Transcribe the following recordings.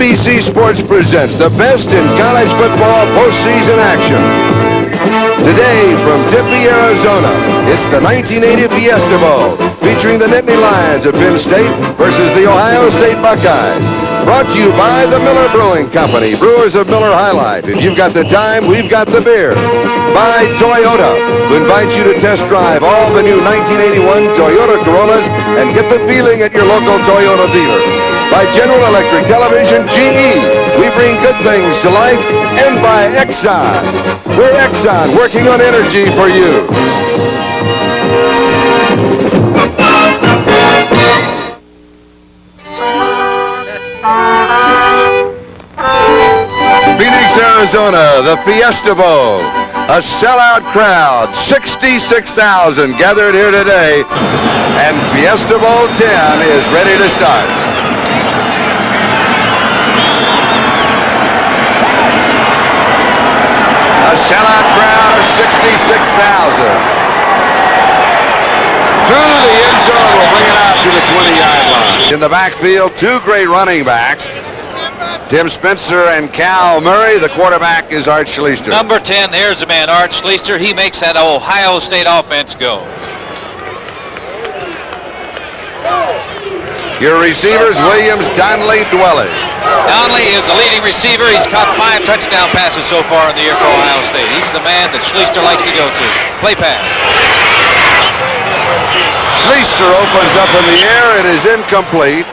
ABC Sports presents the best in college football postseason action. Today from Tempe, Arizona, it's the 1980 Fiesta Bowl, featuring the Nittany Lions of Penn State versus the Ohio State Buckeyes. Brought to you by the Miller Brewing Company, brewers of Miller High Life. If you've got the time, we've got the beer. By Toyota, who invites you to test drive all the new 1981 Toyota Corollas and get the feeling at your local Toyota dealer. By General Electric Television, GE, we bring good things to life. And by Exxon, we're Exxon, working on energy for you. Phoenix, Arizona, the Fiesta Bowl. A sellout crowd, 66,000 gathered here today, and Fiesta Bowl 10 is ready to start. A sellout crowd of 66,000. Through the end zone, will bring it out to the 20-yard line. In the backfield, two great running backs, Tim Spencer and Cal Murray. The quarterback is Art Schleister. Number 10, there's the man, Art Schleister. He makes that Ohio State offense go. Your receivers, Williams, Donnelly, Dwelly. Donnelly is the leading receiver. He's caught 5 touchdown passes so far in the year for Ohio State. He's the man that Schleister likes to go to. Play pass. Schleister opens up in the air. It is incomplete.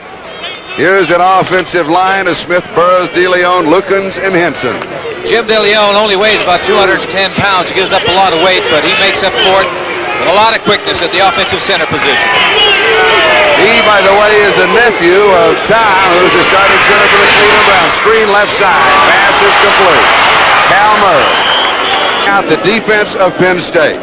Here's an offensive line of Smith, Burroughs, DeLeon, Lukens, and Henson. Jim DeLeon only weighs about 210 pounds. He gives up a lot of weight, but he makes up for it with a lot of quickness at the offensive center position. He, by the way, is a nephew of Tom, who's the starting center for the Cleveland Browns. Screen left side. Pass is complete. Cal Murray. Out the defense of Penn State.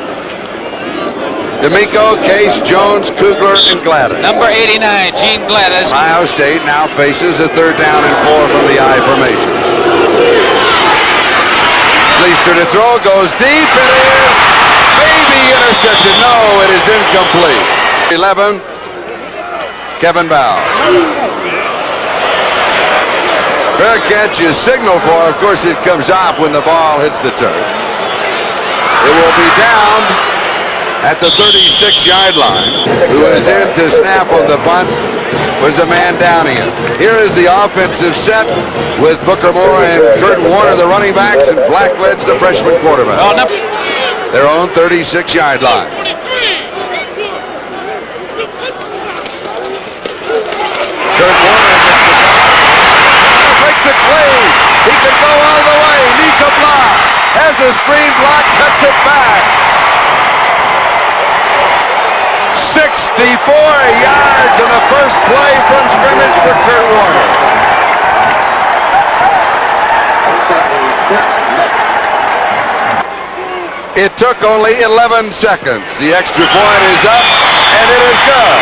D'Amico, Case, Jones, Kugler, and Gladys. Number 89, Gene Gladys. Ohio State now faces a 3rd down and 4 from the I formation. Schleister to throw, goes deep. It is maybe intercepted. No, it is incomplete. 11, Kevin Bauer. Fair catch is signaled for. Of course, it comes off when the ball hits the turf. It will be down at the 36-yard line. Who is in to snap on the punt was the man downing it. Here is the offensive set with Booker Moore and Kurt Warner, the running backs, and Blackledge, the freshman quarterback. Their own 36-yard line. Kurt Warner gets the ball. Breaks it clean. He can go all the way. Needs a block. Has a screen block. Cuts it back. 64 yards on the first play from scrimmage for Kurt Warner. It took only 11 seconds. The extra point is up, and it is good.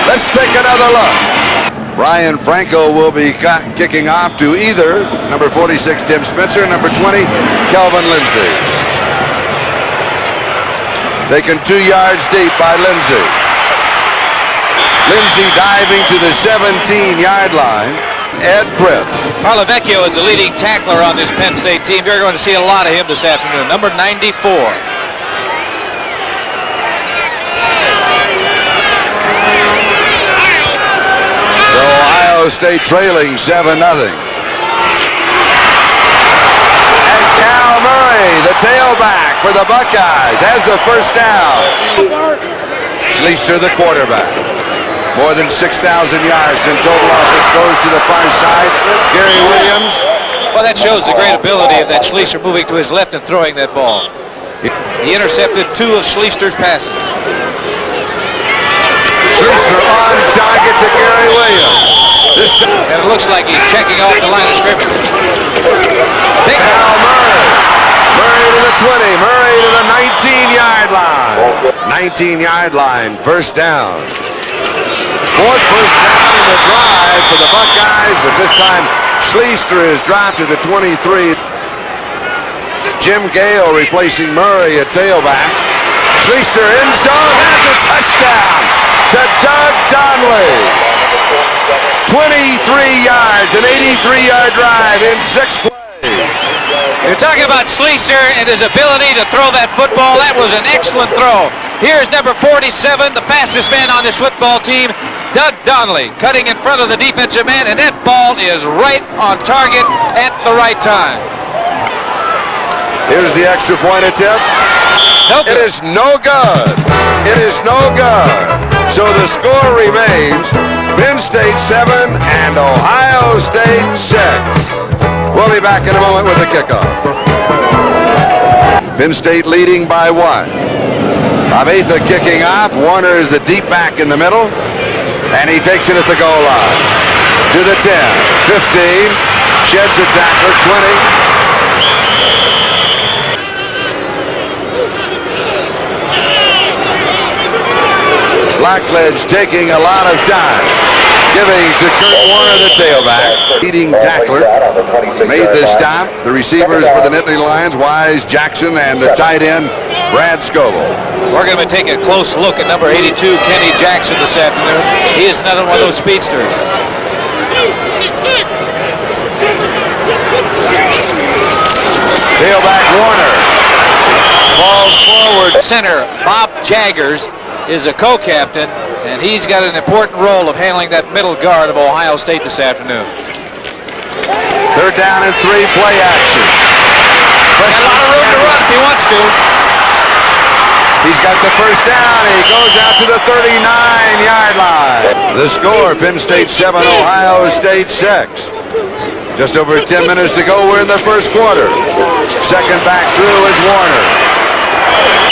Let's take another look. Brian Franco will be kicking off to either number 46, Tim Spencer, number 20, Kelvin Lindsey. Taken 2 yards deep by Lindsey. Lindsey diving to the 17-yard line. Ed Pritz. Carlavecchio is the leading tackler on this Penn State team. You're going to see a lot of him this afternoon. Number 94. So Ohio State trailing 7-0. The tailback for the Buckeyes has the first down. Schleister, the quarterback. More than 6,000 yards in total offense, goes to the far side. Gary Williams. Well, that shows the great ability of that Schleister moving to his left and throwing that ball. He intercepted 2 of Schleister's passes. Schleister on target to Gary Williams. And it looks like he's checking off the line of scrimmage. Big Murray. Murray to the 20, Murray to the 19-yard line. 19-yard line, first down. 4th first down in the drive for the Buckeyes, but this time Schleister is dropped to the 23. Jim Gale replacing Murray at tailback. Schleister in zone, has a touchdown to Doug Donnelly. 23 yards, an 83-yard drive in 6 plays. You're talking about Schleister and his ability to throw that football. That was an excellent throw. Here's number 47, the fastest man on this football team, Doug Donnelly, cutting in front of the defensive man, and that ball is right on target at the right time. Here's the extra point attempt. No good. It is no good. It is no good. So the score remains Penn State 7 and Ohio State 6. We'll be back in a moment with the kickoff. Penn State leading by 1. Ametha kicking off. Warner is the deep back in the middle, and he takes it at the goal line. To the 10, 15, sheds a tackler, 20. Blackledge taking a lot of time, giving to Kurt Warner, the tailback. Leading tackler made this stop. The receivers for the Nittany Lions, Wise, Jackson, and the tight end, Brad Scoble. We're going to take a close look at number 82, Kenny Jackson, this afternoon. He is another one of those speedsters. Tailback Warner falls forward. Center Bob Jaggers is a co-captain, and he's got an important role of handling that middle guard of Ohio State this afternoon. 3rd down and 3, play action. Got a lot of room to run if he wants to. He's got the first down. He goes out to the 39-yard line. The score, Penn State 7, Ohio State 6. Just over 10 minutes to go. We're in the first quarter. Second back through is Warner.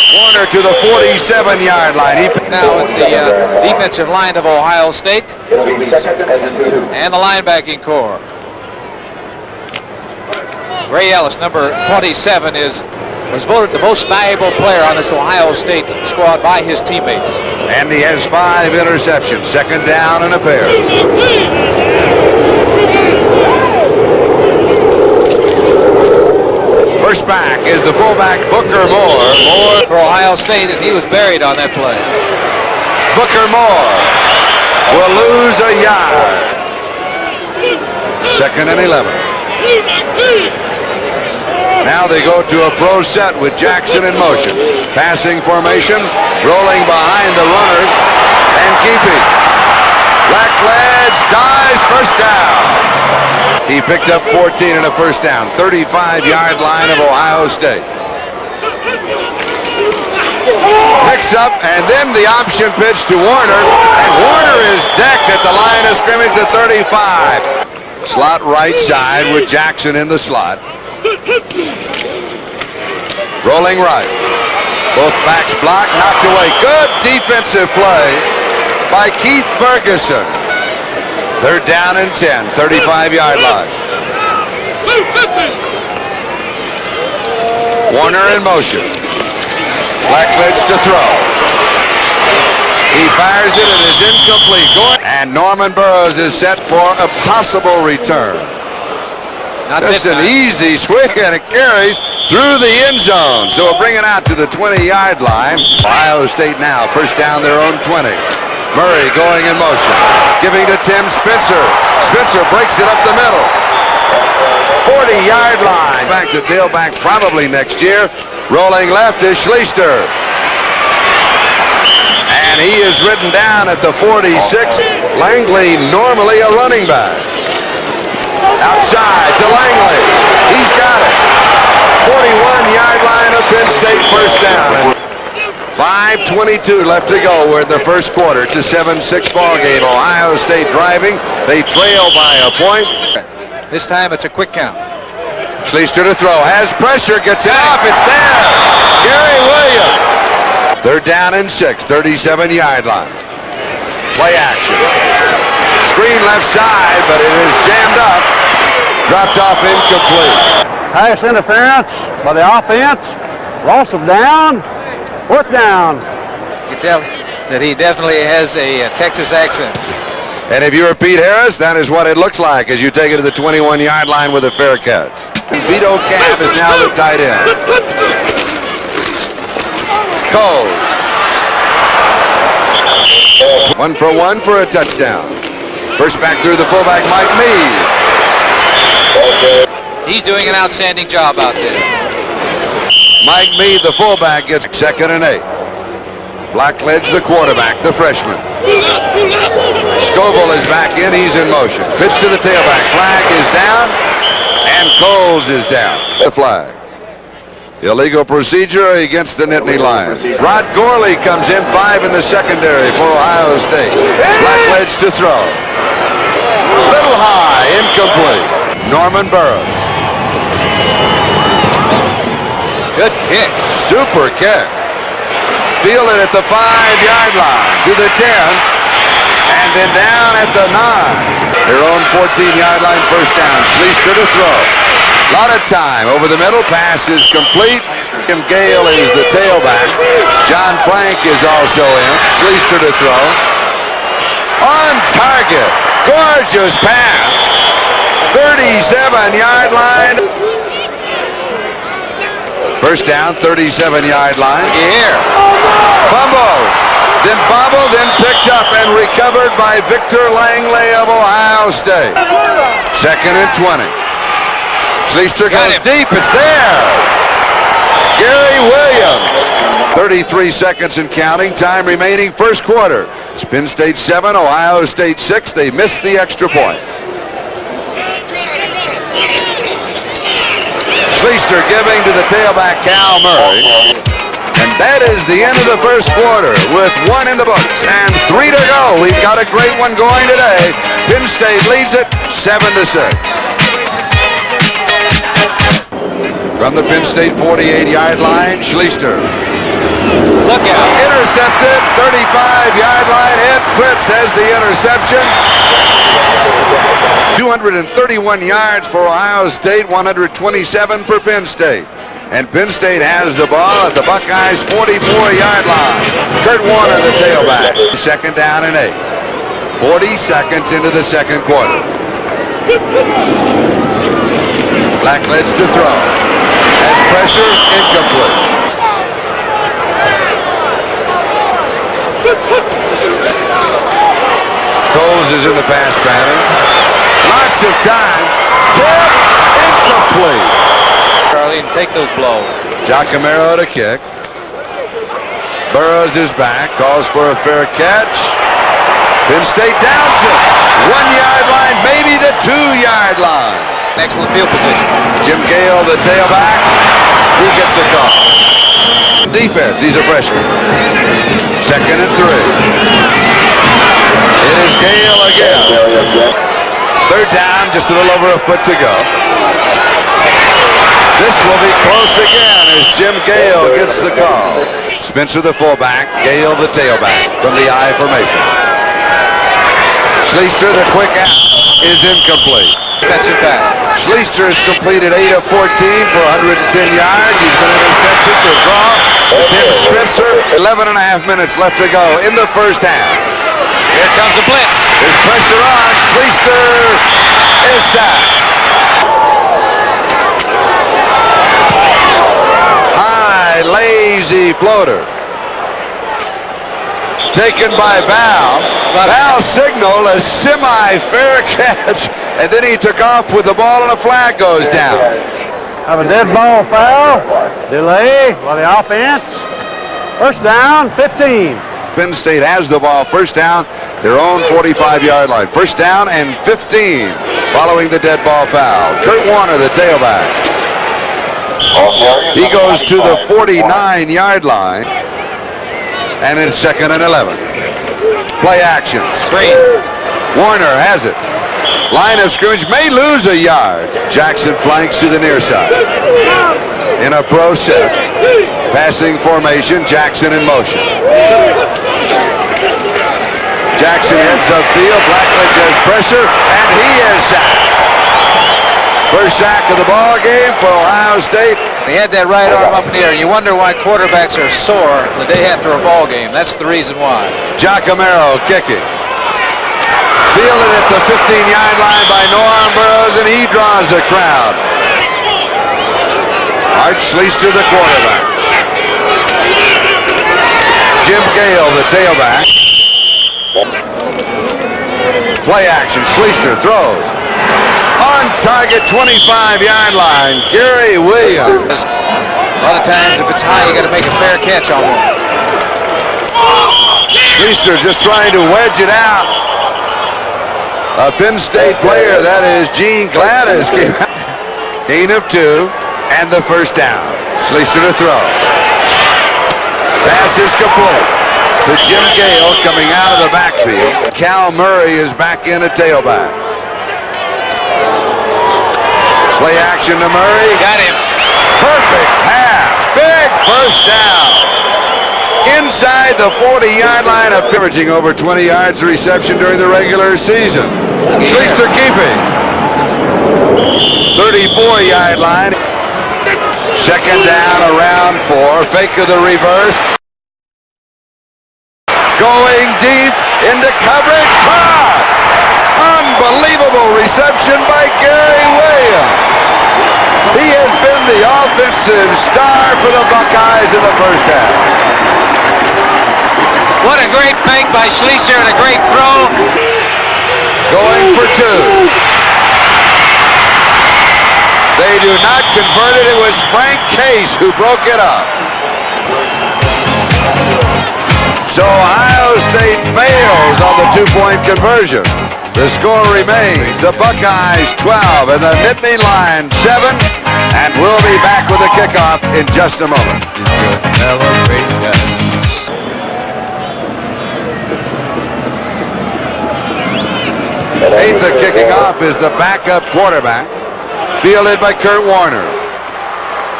Warner to the 47-yard line. Now with the defensive line of Ohio State and the linebacking core. Ray Ellis, number 27, was voted the most valuable player on this Ohio State squad by his teammates. And he has 5 interceptions. Second down and a pair. First back is the fullback Booker Moore. Moore for Ohio State, and he was buried on that play. Booker Moore will lose a yard. Second and 11. Now they go to a pro set with Jackson in motion. Passing formation, rolling behind the runners, and keeping. Blackledge dives, first down. He picked up 14 and a first down. 35-yard line of Ohio State. Picks up, and then the option pitch to Warner, and Warner is decked at the line of scrimmage at 35. Slot right side with Jackson in the slot. Rolling right. Both backs blocked, knocked away. Good defensive play by Keith Ferguson. 3rd down and 10, 35-yard line. Warner in motion. Blackledge to throw. He fires it, it is incomplete. And Norman Burroughs is set for a possible return. That's an easy swing, and it carries through the end zone. So we'll bring it out to the 20-yard line. Ohio State now, first down their own 20. Murray going in motion, giving to Tim Spencer. Spencer breaks it up the middle. 40-yard line. Back to tailback probably next year. Rolling left is Schleister. And he is ridden down at the 46. Langley, normally a running back. Outside to Langley. He's got it. 41-yard line of Penn State, first down. 5:22 left to go. We're in the first quarter. It's a 7-6 ball game. Ohio State driving. They trail by a point. This time it's a quick count. Schleister to throw. Has pressure. Gets it off. It's there. Gary Williams. 3rd down and 6. 37-yard line. Play action. Screen left side, but it is jammed up. Dropped off incomplete. Pass interference by the offense. Loss of down. 4th down. You can tell that he definitely has a Texas accent. And if you're Pete Harris, that is what it looks like as you take it to the 21-yard line with a fair catch. And Vito Cab is now the tight end. Coles. 1 for 1 for a touchdown. First back through the fullback, Mike Meade. He's doing an outstanding job out there. Mike Meade, the fullback, gets 2nd and 8. Blackledge, the quarterback, the freshman. Scoville is back in. He's in motion. Pitch to the tailback. Flag is down, and Coles is down. The flag. Illegal procedure against the Nittany Lions. Rod Gorley comes in, 5 in the secondary for Ohio State. Blackledge to throw. Little high, incomplete. Norman Burroughs. Good kick. Super kick. Fielded at the 5-yard line to the 10, and then down at the 9. Their own 14-yard line, first down. Schleister to throw. A lot of time over the middle. Pass is complete. Jim Gale is the tailback. John Frank is also in. Schleister to throw. On target. Gorgeous pass. 37-yard line. First down, 37-yard line. Here. Fumble. Then bobbled, then picked up and recovered by Victor Langley of Ohio State. 2nd and 20. Schleister goes deep. It's there. Gary Williams. 33 seconds and counting. Time remaining. First quarter. It's Penn State 7, Ohio State 6. They missed the extra point. Schleister giving to the tailback, Cal Murray. And that is the end of the first quarter with 1 in the books and 3 to go. We've got a great one going today. Penn State leads it 7-6. From the Penn State 48-yard line, Schleister. Look out. Intercepted, 35-yard line. Ed Fritz has the interception. 231 yards for Ohio State, 127 for Penn State. And Penn State has the ball at the Buckeyes' 44-yard line. Kurt Warner, the tailback. 2nd down and 8. 40 seconds into the second quarter. Blackledge to throw. Has pressure, incomplete. Coles is in the pass pattern. Lots of time. Tip, incomplete. Charlie, and take those blows. Giacomello to kick. Burroughs is back. Calls for a fair catch. Penn State downs it. 1-yard line, maybe the 2-yard line. Excellent field position. Jim Gale, the tailback. He gets the call. Defense, he's a freshman. 2nd and 3. It is Gale again. 3rd down, just a little over a foot to go. This will be close again as Jim Gale gets the call. Spencer the fullback, Gale the tailback from the I formation. Schleister, the quick out, is incomplete. Defensive back. Schleister has completed 8 of 14 for 110 yards. He's been intercepted to draw. Tim Spencer, 11 and a half minutes left to go in the first half. Here comes the blitz. There's pressure on. Schleister is sacked. High, lazy floater. Taken by Val. Val signaled a semi-fair catch, and then he took off with the ball and a flag goes down. Have a dead ball foul. Delay by the offense. First down, 15. Penn State has the ball. First down, their own 45-yard line. First down and 15 following the dead ball foul. Kurt Warner, the tailback. He goes to the 49-yard line. And it's 2nd and 11. Play action. Screen. Warner has it. Line of scrimmage, may lose a yard. Jackson flanks to the near side. In a pro set. Passing formation, Jackson in motion. Jackson heads upfield. Blackledge has pressure, and he is sacked. First sack of the ball game for Ohio State. He had that right arm up in the air. You wonder why quarterbacks are sore the day after a ball game. That's the reason why. Giacomello kicking. Fielded at the 15-yard line by Norm Burroughs, and he draws a crowd. Art Schleister, the quarterback. Jim Gale, the tailback. Play action. Schleister throws. On target, 25-yard line. Gary Williams. A lot of times, if it's high, you got to make a fair catch on it. Schleister just trying to wedge it out. A Penn State player, that is Gene Gladys, came out. Gain of 2 and the first down. Schleister to throw. Pass is complete to Jim Gale coming out of the backfield. Cal Murray is back in at tailback. Play action to Murray. Got him. Perfect pass. Big first down. Inside the 40-yard line, averaging over 20 yards of reception during the regular season. Schleister keeping. 34-yard line. Second down, around 4. Fake of the reverse. Going deep into coverage. Caught! Unbelievable reception by Gary Williams. He has been the offensive star for the Buckeyes in the first half. What a great fake by Schleister and a great throw. Going for 2. They do not convert it. It was Frank Case who broke it up. So Ohio State fails on the 2-point conversion. The score remains the Buckeyes 12 and the Nittany Lions 7. And we'll be back with the kickoff in just a moment. Eighth kicking off is the backup quarterback, fielded by Kurt Warner.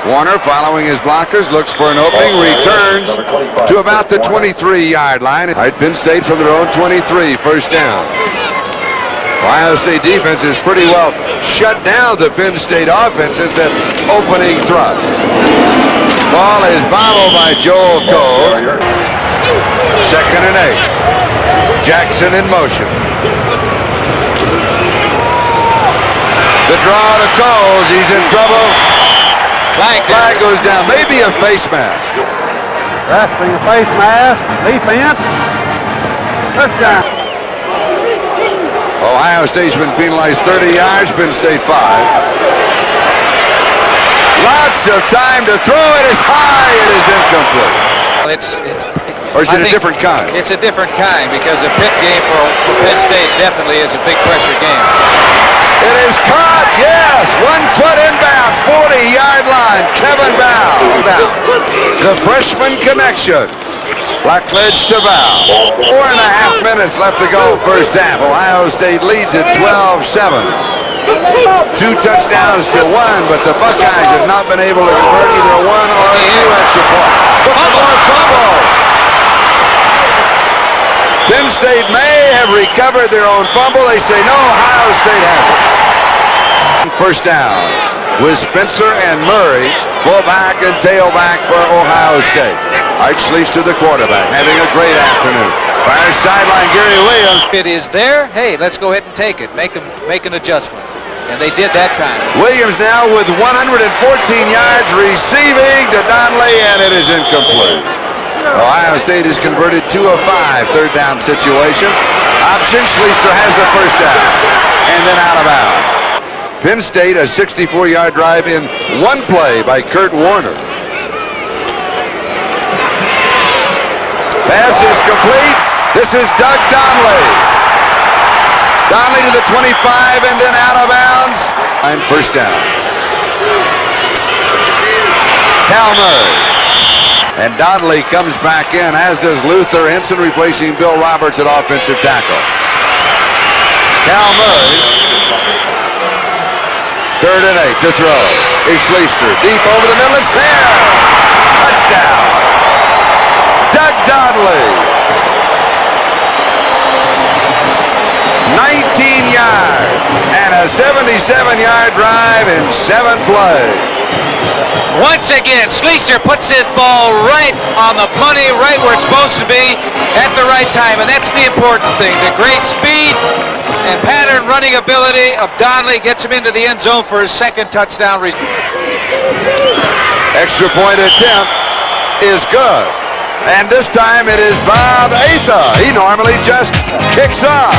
Warner, following his blockers, looks for an opening, returns to about the 23-yard line. All right, Penn State from their own 23, first down. Ohio State defense is pretty well shut down the Penn State offense since that opening thrust. Ball is bobbled by Joel Coles. Second and 8. Jackson in motion. The draw to Coles. He's in trouble. Flag goes down. Maybe a face mask. Grasping a face mask. Defense. First down. Ohio State's been penalized 30 yards. Penn State 5. Lots of time to throw. It is high. It is incomplete. Or is it a different kind? It's a different kind because a pit game for Penn State definitely is a big pressure game. It is caught, yes. 1 foot inbounds, 40-yard line. Kevin Bow. The freshman connection. Blackledge to Bow. 4.5 minutes left to go, first half. Ohio State leads at 12-7. 2 touchdowns to 1, but the Buckeyes have not been able to convert either 1 or 2 extra points. Fumble. Penn State may have recovered their own fumble. They say no, Ohio State has it. First down with Spencer and Murray, fullback and tailback for Ohio State. Art Schleister, the quarterback, having a great afternoon. Fire sideline, Gary Williams. It is there. Hey, let's go ahead and take it. Make an adjustment. And they did that time. Williams now with 114 yards receiving to Donnelly, and it is incomplete. Ohio State has converted 2 of 5 third down situations. Option, Schleister has the first down. And then out of bounds. Penn State, a 64-yard drive in 1 play by Kurt Warner. Pass is complete. This is Doug Donnelly. Donnelly to the 25 and then out of bounds. And first down. Cal Murray. And Donnelly comes back in, as does Luther Henson, replacing Bill Roberts at offensive tackle. Cal Murray. 3rd and 8 to throw. Is Schleister deep over the middle. It's there. Touchdown. Doug Donnelly. 19 yards and a 77-yard drive in 7 plays. Once again, Schleister puts his ball right on the money, right where it's supposed to be at the right time, and that's the important thing. The great speed and pattern running ability of Donnelly gets him into the end zone for his 2nd touchdown. Extra point attempt is good. And this time it is Bob Atha. He normally just kicks off.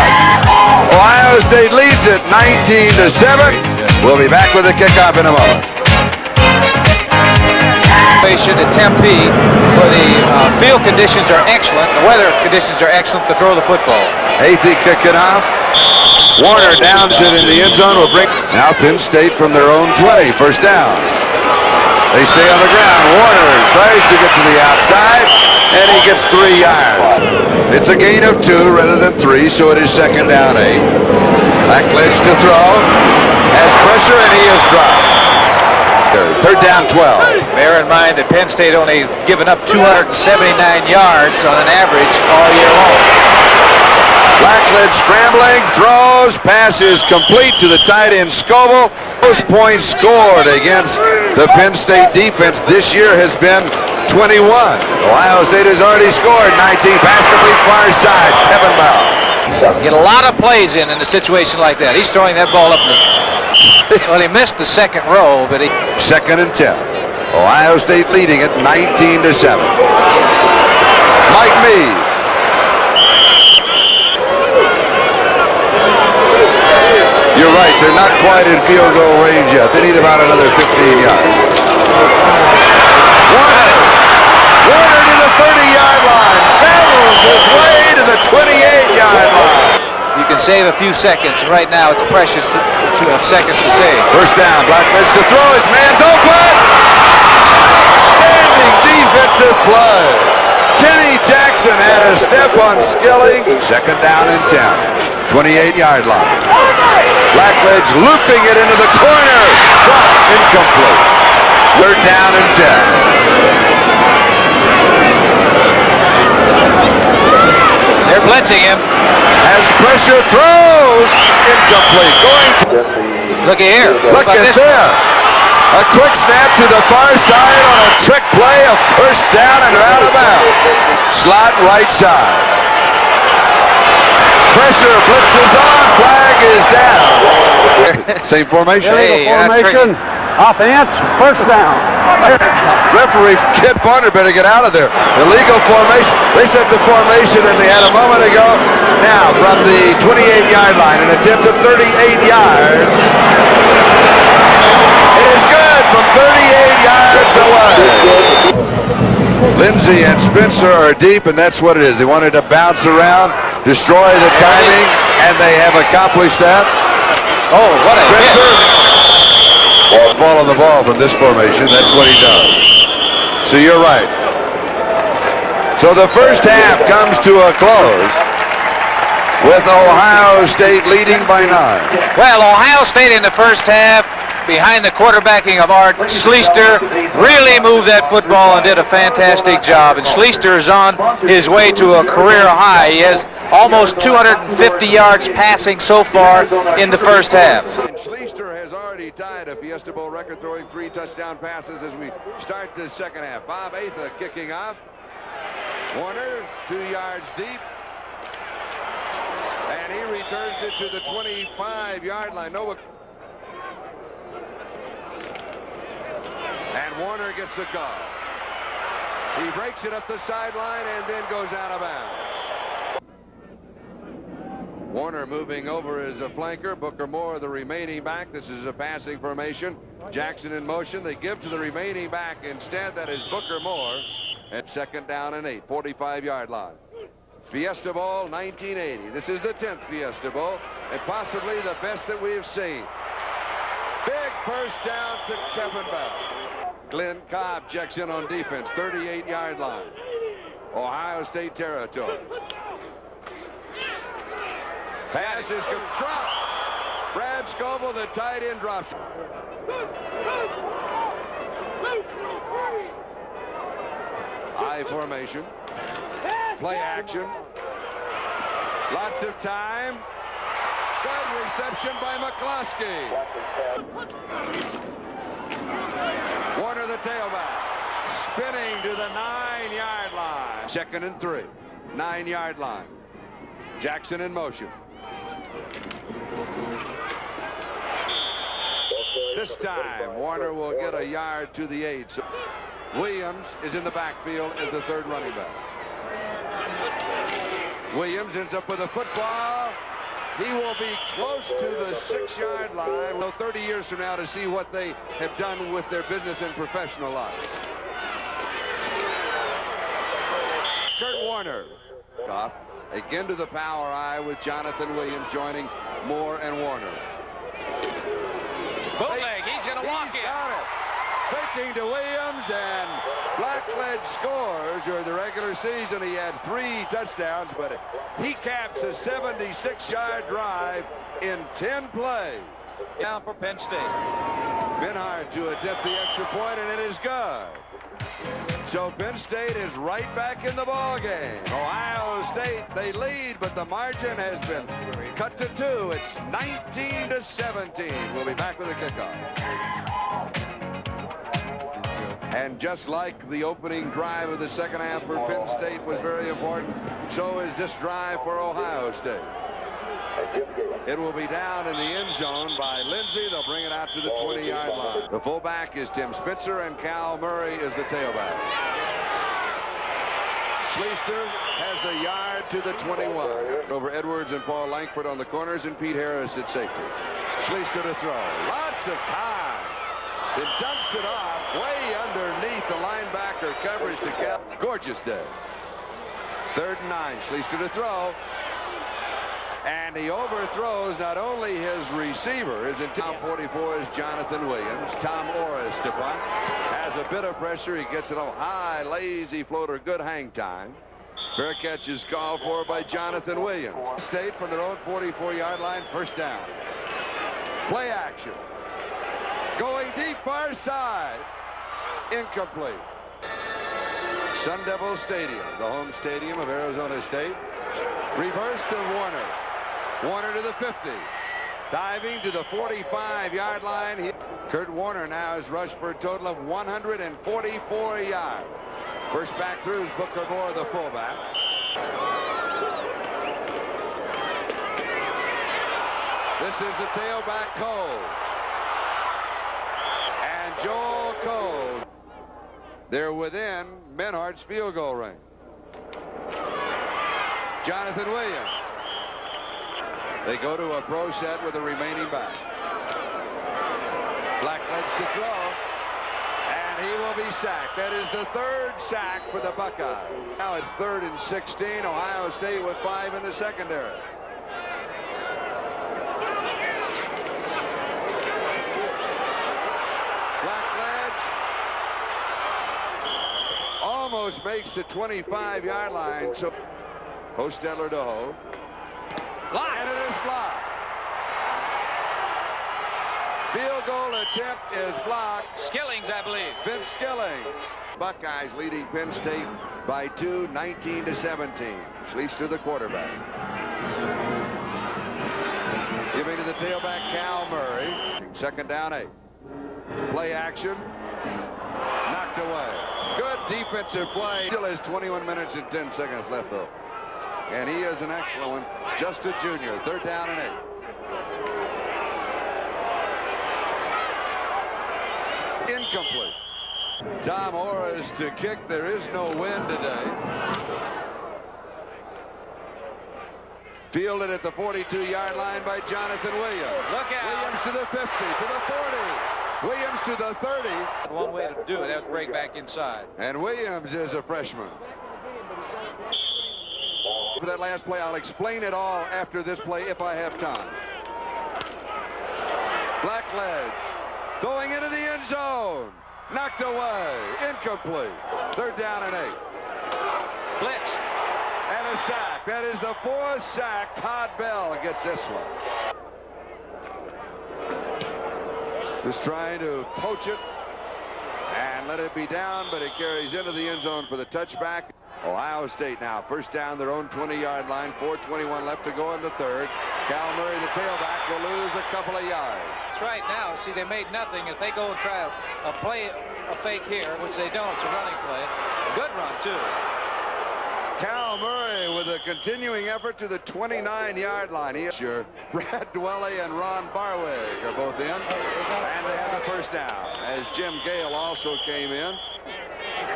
Ohio State leads it 19-7. We'll be back with the kickoff in a moment. At Tempe, where the field conditions are excellent, the weather conditions are excellent to throw the football. Atha kicking off. Warner downs it in the end zone. Will bring now Penn State from their own 20. First down. They stay on the ground. Warner tries to get to the outside, and he gets 3 yards. It's a gain of 2 rather than 3, so it is second down 8. Blackledge to throw. Has pressure, and he is dropped. Third down 12. Bear in mind that Penn State only has given up 279 yards on an average all year long. Blackledge scrambling, throws, passes complete to the tight end Scoville. Most points scored against the Penn State defense this year has been 21. Ohio State has already scored 19. Pass complete far side, Kevin Bell. Get a lot of plays in a situation like that. He's throwing that ball up in the... Well, he missed the second row, but he... Second and 10. Ohio State leading it 19-7. Mike Meade. You're right, they're not quite in field goal range yet. They need about another 15 yards. Warner to the 30-yard line. Battles his way to the 28-yard line. You can save a few seconds. Right now, it's precious to have seconds to save. First down, Blackledge to throw. His man's open. Outstanding defensive play. Kenny Jackson had a step on Skillings. Second down and 10. 28-yard line. Blackledge looping it into the corner. Incomplete. Third down and 10. They're blitzing him. Has pressure, throws. Incomplete. Going to... Look here. Look at this. A quick snap to the far side on a trick play. A first down and out of bounds. Slot right side. Pressure, blitzes on, flag is down. Same formation. Formation, offense, first down. Referee Kid Farner better get out of there. Illegal formation. They set the formation that they had a moment ago. Now from the 28-yard line, an attempt of 38 yards. It is good from 38 yards away. Lindsey and Spencer are deep, and that's what it is. They wanted to bounce around, destroy the timing, and they have accomplished that. Oh, what a Spencer follow the ball from this formation. That's what he does. So you're right. So the first half comes to a close with Ohio State leading by 9. Well, Ohio State in the first half, behind the quarterbacking of Art Schleister, really moved that football and did a fantastic job. And Schleister is on his way to a career high. He has almost 250 yards passing so far in the first half. And Schleister has already tied a Fiesta Bowl record, throwing 3 touchdown passes as we start the second half. Bob Atha kicking off. Warner 2 yards deep. And he returns it to the 25-yard line. And Warner gets the call. He breaks it up the sideline and then goes out of bounds. Warner moving over as a flanker. Booker Moore, the remaining back. This is a passing formation. Jackson in motion. They give to the remaining back instead. That is Booker Moore at second down and 8, 45-yard line. Fiesta Bowl 1980. This is the 10th Fiesta Bowl and possibly the best that we have seen. Big first down to Kevin Bell. Glenn Cobb checks in on defense, 38-yard line. Ohio State territory. Pass is dropped. Brad Scoville, the tight end, drops. I formation. Play action. Lots of time. Good reception by McCloskey. Warner, the tailback. Spinning to the 9-yard line. Second and 3. 9-yard line. Jackson in motion. This This time, Warner will get a yard to the 8. So Williams is in the backfield as the third running back. Williams ends up with a football. He will be close to the 6-yard line. Well, 30 years from now to see what they have done with their business and professional life. Kurt Warner. Off. Again to the power eye with Jonathan Williams joining Moore and Warner. Bootleg, he's going to walk He's it. got it. Faking to Williams, and Blackledge scores. During the regular season, he had 3 touchdowns, but he caps a 76-yard drive in 10 plays. Down for Penn State. Been hard to attempt the extra point, and it is good. So Penn State is right back in the ball game. Ohio State, they lead, but the margin has been cut to 2. It's 19-17. We'll be back with a kickoff. And just like the opening drive of the second half for Penn State was very important, so is this drive for Ohio State. It will be down in the end zone by Lindsey. They'll bring it out to the 20-yard line. The fullback is Tim Spitzer, and Cal Murray is the tailback. Schleister has a yard to the 21. Over Edwards and Paul Langford on the corners, and Pete Harris at safety. Schleister to throw. Lots of time. It dumps it off way underneath the linebacker coverage to Cal. Gorgeous day. 3rd and 9. Schleister to throw. And he overthrows not only his receiver, his top 44 is Jonathan Williams. Tom Orris to punt. Has a bit of pressure. He gets it on high, lazy floater, good hang time. Fair catch is called for by Jonathan Williams. State from their own 44-yard line, 1st down. Play action. Going deep far side. Incomplete. Sun Devil Stadium, the home stadium of Arizona State. Reverse to Warner. Warner to the 50. Diving to the 45-yard line. Kurt Warner now has rushed for a total of 144 yards. First back through is Booker Moore, the fullback. This is the tailback, Coles. And Joel Coles. They're within Menhardt's field goal range. Jonathan Williams. They go to a pro set with the remaining back. Blackledge to throw. And he will be sacked. That is the 3rd sack for the Buckeyes. Now it's 3rd and 16. Ohio State with 5 in the secondary. Blackledge almost makes the 25-yard line. So Hostetler to hold. And it is blocked. Field goal attempt is blocked. Skillings, I believe. Vince Skillings. Buckeyes leading Penn State by 2, 19-17. Schleister the quarterback. Giving to the tailback, Cal Murray. 2nd down, 8. Play action. Knocked away. Good defensive play. Still has 21 minutes and 10 seconds left, though. And he is an excellent one. Just a junior. 3rd down and 8. Incomplete. Tom Orris to kick. There is no wind today. Fielded at the 42-yard line by Jonathan Williams. Look out. Williams to the 50, to the 40. Williams to the 30. One way to do it, that's break back inside. And Williams is a freshman. For that last play, I'll explain it all after this play if I have time. Blackledge going into the end zone. Knocked away. Incomplete. 3rd down and 8. Blitz. And a sack. That is the 4th sack. Todd Bell gets this one. Just trying to poach it and let it be down, but it carries into the end zone for the touchback. Ohio State now 1st down, their own 20-yard line. 4:21 left to go in the 3rd. Cal Murray, the tailback, will lose a couple of yards. That's right. Now, see, they made nothing. If they go and try a fake here, which they don't, it's a running play. Good run, too. Cal Murray with a continuing effort to the 29-yard line. Here, Brad Dwelly and Ron Barwig are both in. And they have the 1st down, as Jim Gale also came in.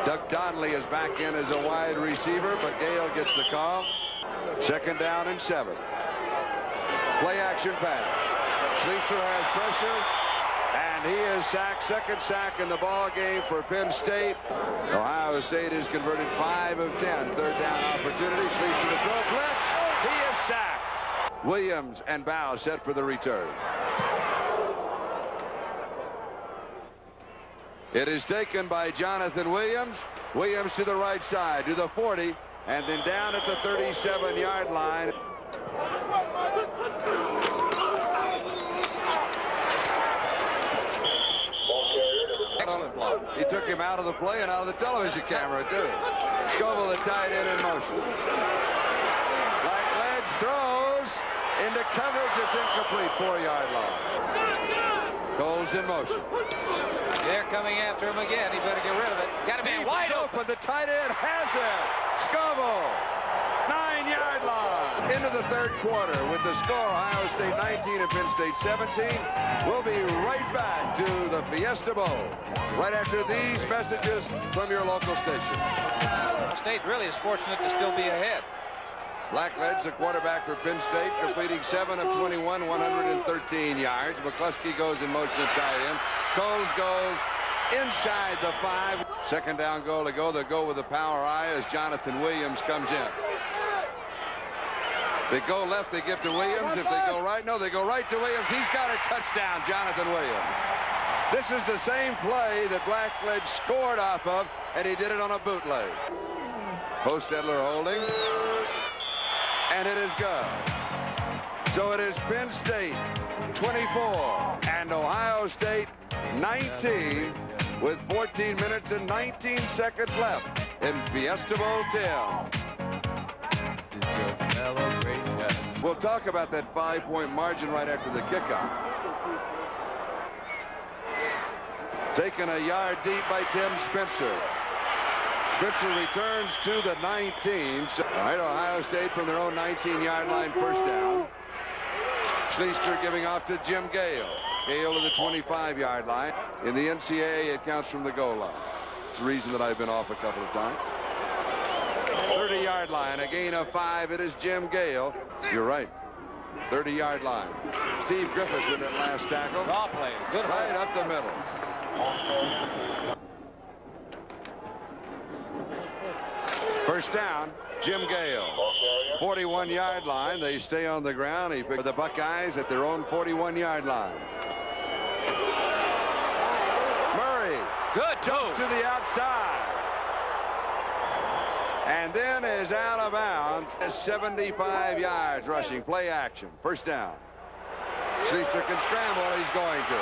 Doug Donnelly is back in as a wide receiver, but Gale gets the call. 2nd down and 7. Play action pass. Schleister has pressure, and he is sacked. 2nd sack in the ball game for Penn State. Ohio State has converted 5 of 10. 3rd down opportunity. Schleister to throw. Blitz. He is sacked. Williams and Bow set for the return. It is taken by Jonathan Williams. Williams to the right side, to the 40, and then down at the 37-yard line. Excellent block. He took him out of the play and out of the television camera, too. Scoville, the tight end, in motion. Blackledge throws into coverage. It's incomplete. 4-yard line. Cole's in motion. They're coming after him again. He better get rid of it. Got a man wide open. The tight end has it. Scoville, 9-yard line. Into the 3rd quarter with the score, Ohio State 19 and Penn State 17. We'll be right back to the Fiesta Bowl right after these messages from your local station. Ohio State really is fortunate to still be ahead. Blackledge, the quarterback for Penn State, completing 7 of 21, 113 yards. McCluskey goes in motion at tight end. Coles goes inside the 5. 2nd down goal to go. They go with the power eye as Jonathan Williams comes in. If they go left, they give to Williams. If they go right, no, they go right to Williams. He's got a touchdown, Jonathan Williams. This is the same play that Blackledge scored off of, and he did it on a bootleg. Postedler holding. And it is good. So it is Penn State 24 and Ohio State 19 with 14 minutes and 19 seconds left in Fiesta Bowl 10. We'll talk about that 5-point margin right after the kickoff. Taken a yard deep by Tim Spencer. Spencer returns to the 19. So, all right, Ohio State from their own 19-yard line, 1st down. Schleister giving off to Jim Gale. Gale to the 25-yard line. In the NCAA, it counts from the goal line. It's the reason that I've been off a couple of times. 30-yard line, a gain of 5. It is Jim Gale. You're right. 30-yard line. Steve Griffiths with that last tackle. Ball play. Good right up the middle. First down, Jim Gale. 41-yard line. They stay on the ground. He picked the Buckeyes at their own 41-yard line. Murray. Good jumps to the outside. And then is out of bounds. 75 yards rushing. Play action. First down. Schleister can scramble. He's going to.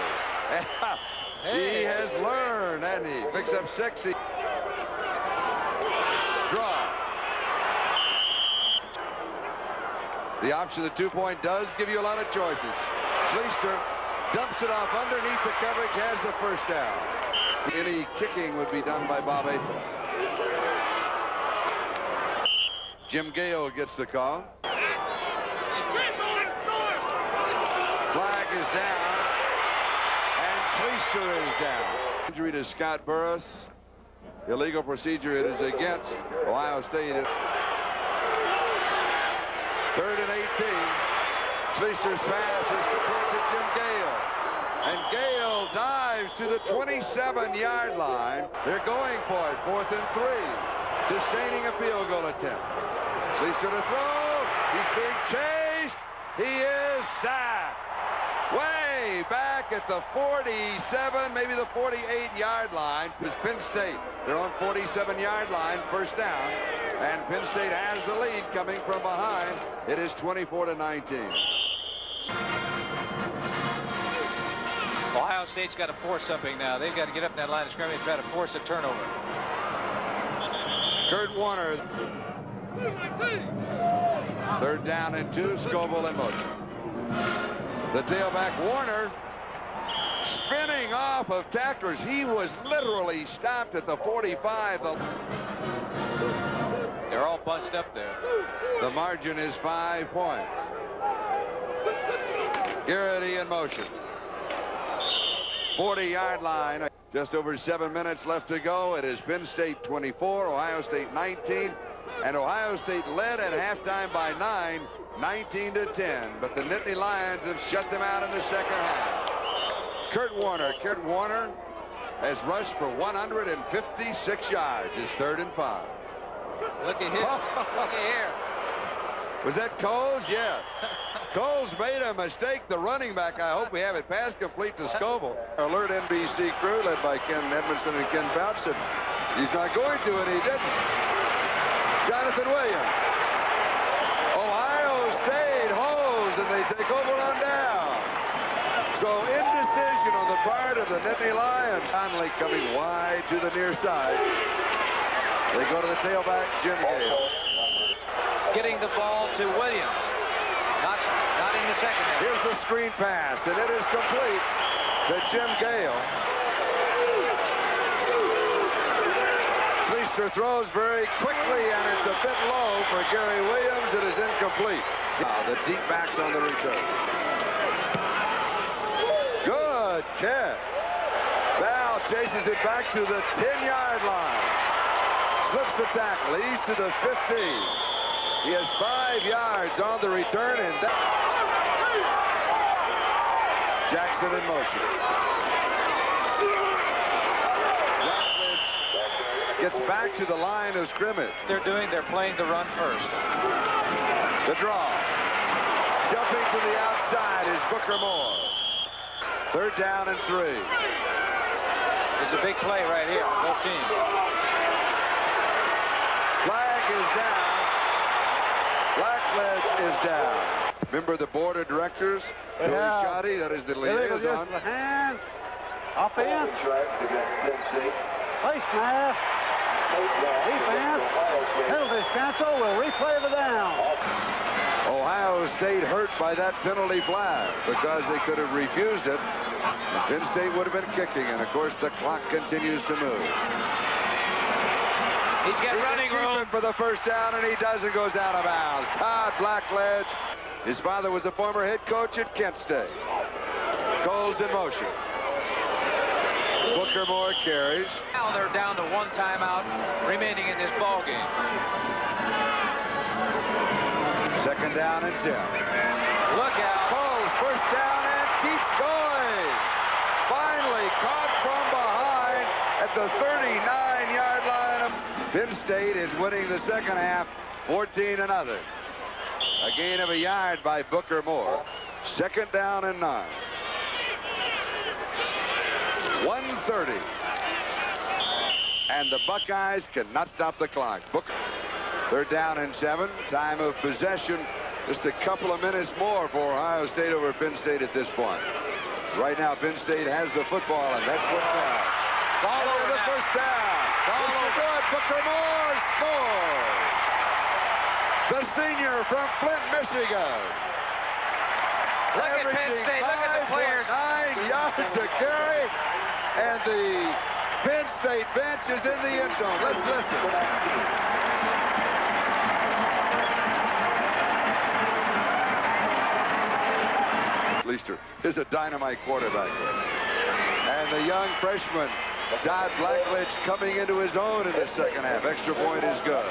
He has learned, and he picks up 6. Draw. The option of the 2-point does give you a lot of choices. Schleister dumps it off underneath the coverage, has the 1st down. Any kicking would be done by Bob Athel. Jim Gale gets the call. Flag is down, and Schleister is down. Injury to Scott Burris. Illegal procedure. It is against Ohio State. 3rd and 18. Schleister's pass is complete to Jim Gale. And Gale dives to the 27-yard line. They're going for it. 4th and 3. Disdaining a field goal attempt. Schleister to throw. He's being chased. He is sacked. Way back at the 47, maybe the 48-yard line. It's Penn State. They're on 47-yard line, 1st down. And Penn State has the lead coming from behind. It is 24-19. Ohio State's got to force something now. They've got to get up in that line of scrimmage and try to force a turnover. Kurt Warner. 3rd down and 2. Scoville in motion. The tailback, Warner, spinning off of tacklers. He was literally stopped at the 45. They're all bunched up there. The margin is 5 points. Garrity in motion. 40-yard line. Just over 7 minutes left to go. It is Penn State 24, Ohio State 19, and Ohio State led at halftime by 9, 19-10. But the Nittany Lions have shut them out in the second half. Kurt Warner has rushed for 156 yards. It's 3rd and 5. Look at here. Look at here. Was that Coles? Yes. Coles made a mistake. The running back, I hope we have it pass complete to Scoble. Alert NBC crew led by Ken Edmondson and Ken Fouch said he's not going to, and he didn't. Jonathan Williams. Ohio State holds, and they take over on down. So indecision on the part of the Nittany Lions. Conley coming wide to the near side. They go to the tailback, Jim Gale. Getting the ball to Williams. Not in the second half. Here's the screen pass, and it is complete to Jim Gale. Schleister throws very quickly, and it's a bit low for Gary Williams. It is incomplete. Now the deep backs on the return. Good catch. Val chases it back to the 10-yard line. Slips the tackle. He's to the 15. He has 5 yards on the return, and Jackson in motion. Routledge gets back to the line of scrimmage. They're playing the run first. The draw. Jumping to the outside is Booker Moore. 3rd down and 3. There's a big play right here on both teams. Flag is down. Blackledge is down. Remember the board of directors? Billy Shoddy, that is the liaison. The hand. Offense. Face mask. Defense. Penalties cancel. We'll replay the down. Ohio State hurt by that penalty flag because they could have refused it. Penn State would have been kicking, and of course the clock continues to move. He's got running room for the first down, and he does. It goes out of bounds. Todd Blackledge. His father was a former head coach at Kent State. Coles in motion. Booker Moore carries. Now they're down to 1 timeout remaining in this ball game. 2nd down and 10. Look out. Coles first down and keeps going. Finally caught from behind at the 39-yard line. Penn State is winning the second half 14-0. A gain of a yard by Booker Moore. 2nd down and 9. 1:30. And the Buckeyes cannot stop the clock. Booker. 3rd down and 7. Time of possession. Just a couple of minutes more for Ohio State over Penn State at this point. Right now, Penn State has the football, and that's what counts. It's all over the now. first down. It's all over. Good. Booker Moore scores. The senior from Flint, Michigan. Look at Penn State. Look at the players. 9 yards to carry, and the Penn State bench is in the end zone. Let's listen. Schleister is a dynamite quarterback. And the young freshman, Todd Blackledge, coming into his own in the second half. Extra point is good.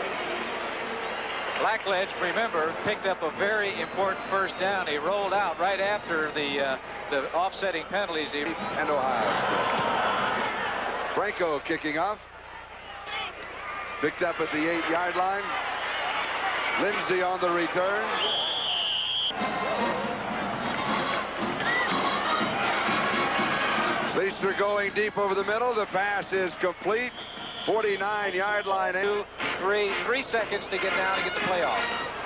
Blackledge, remember, picked up a very important first down. He rolled out right after the offsetting penalties. And Ohio State. Franco kicking off. Picked up at the 8-yard line. Lindsey on the return. Schleister going deep over the middle. The pass is complete. 49-yard line. 3 seconds to get down and get the playoff.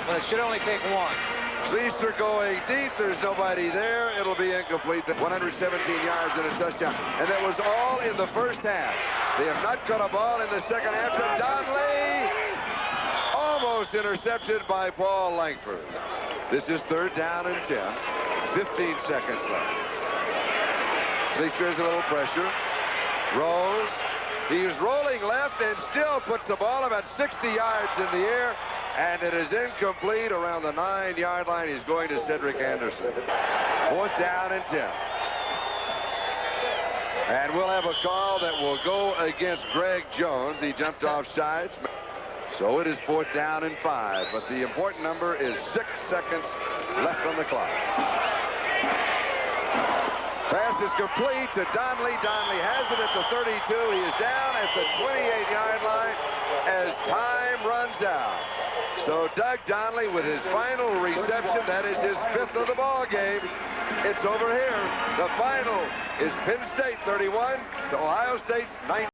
But it should only take 1. Schleister going deep. There's nobody there. It'll be incomplete. 117 yards and a touchdown. And that was all in the first half. They have not caught a ball in the second half to Donnelly. Almost intercepted by Paul Langford. This is 3rd down and 10. 15 seconds left. Schleister has a little pressure. Rolls. He's rolling left and still puts the ball about 60 yards in the air. And it is incomplete around the 9-yard line. He's going to Cedric Anderson. 4th down and 10. And we'll have a call that will go against Greg Jones. He jumped off sides. So it is 4th down and 5. But the important number is 6 seconds left on the clock. Pass is complete to Donnelly. Donnelly has it at the 32. He is down at the 28-yard line as time runs out. So Doug Donnelly with his final reception. That is his 5th of the ball game. It's over here. The final is Penn State 31 to Ohio State's 19.